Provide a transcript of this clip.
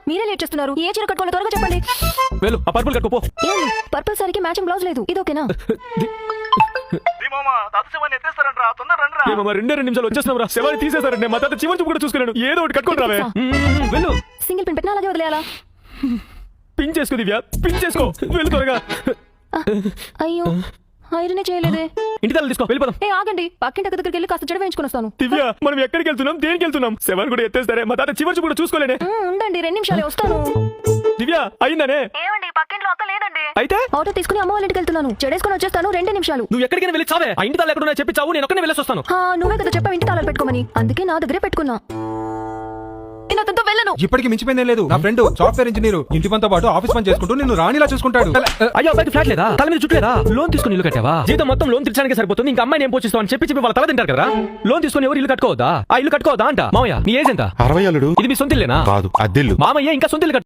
మీరే లేట్ చేస్తున్నారు. ఏ చీర కట్టుకోవాలో త్వరగా చెప్పండి. వెళ్ళు ఆ పర్పుల్ కట్టుకో. ఏంది పర్పుల్ సారీకి మ్యాచింగ్ బ్లౌజ్ లేదు, ఇది ఓకేనా? రెండే 2 నిమిషాలు వచ్చేస్తున్నాం రా. శవాన్ని తీసేసారండి. మా తాత చివరి చూపు కూడా చూసుకోలేను. ఏదో ఒకటి కట్టుకొని రావే. వెళ్ళు. సింగిల్ పిన్ పెట్టినా అలాగే వదిలేయాలా? పిన్ చేసుకో దివ్య, పిన్ చేసుకో. వెళ్ళు త్వరగా. అయ్యో ఐరనే చేయలేదే. ఇంటి తల తీసుకో, వెళ్ళిపోదాం. ఏ ఆగండి, పక్కింటి దగ్గరికి వెళ్ళి కాస్త జడ వేయించుకొని వస్తాను. దివ్య మనం ఎక్కడికి వెళ్తున్నాం, దేనికి వెళ్తున్నాం? శవాన్ని కూడా ఎత్తేస్తారే. మా తాత చివరి చూపు కూడా చూసుకోలేనే. ఉండండి 2 నిమిషాలే వస్తాను. దివ్య అయిందనే. ఏమండి పక్కింట్లో అక్క లేదండి. అయితే ఆటో తీసుకుని అమ్మ వాళ్ళ ఇంటికి వెళ్తున్నాను. చెడేసుకొని వచ్చేస్తాను. 2 నిమిషాలు. నువ్వు ఎక్కడికైనా వెళ్ళి చావే. ఆ ఇంటి తాళం ఎక్కడ చెప్పి చావు, నేను ఒక్కనే వెళ్ళేసి వస్తాను. నువ్వే కదా చెప్పావు ఇంటి తాళాలు పెట్టుకోమని, అందుకే నా దగ్గరే పెట్టుకున్నా. నేను అతనితో వెళ్ళను. ఇప్పటికి మించిపోయిందే లేదు. నా ఫ్రెండ్ సాఫ్ట్వేర్ ఇంజనీర్, ఇంటి పనితో పాటు ఆఫీస్ పని చేసుకుంటూ నిన్ను రాణిలా చూసుకుంటాడు. అయ్యో అబ్బాయికి ఫ్లాట్ లేదా? తల మీద చుట్టూ లేదా? లోన్ తీసుకుని ఇల్లు కట్టావా? జీతం మొత్తం లోన్ తీర్చడానికి సరిపోతుంది. ఇంకా అమ్మాయిని ఏం పోషిస్తావు అని చెప్పి వాళ్ళ తల తింటారు కదా. లోన్ తీసుకుని ఎవరు ఇల్లు కట్టుకోవద్దా? ఆ ఇల్లు కట్టుకోవద్దా అంట. మామయ్య నీ ఏజ్ ఎంత? 60 అల్లుడు. ఇది మీ సొంత ఇల్లేనా? కాదు, అద్దెల్లు. మామయ్య ఇంకా సొంత ఇల్లు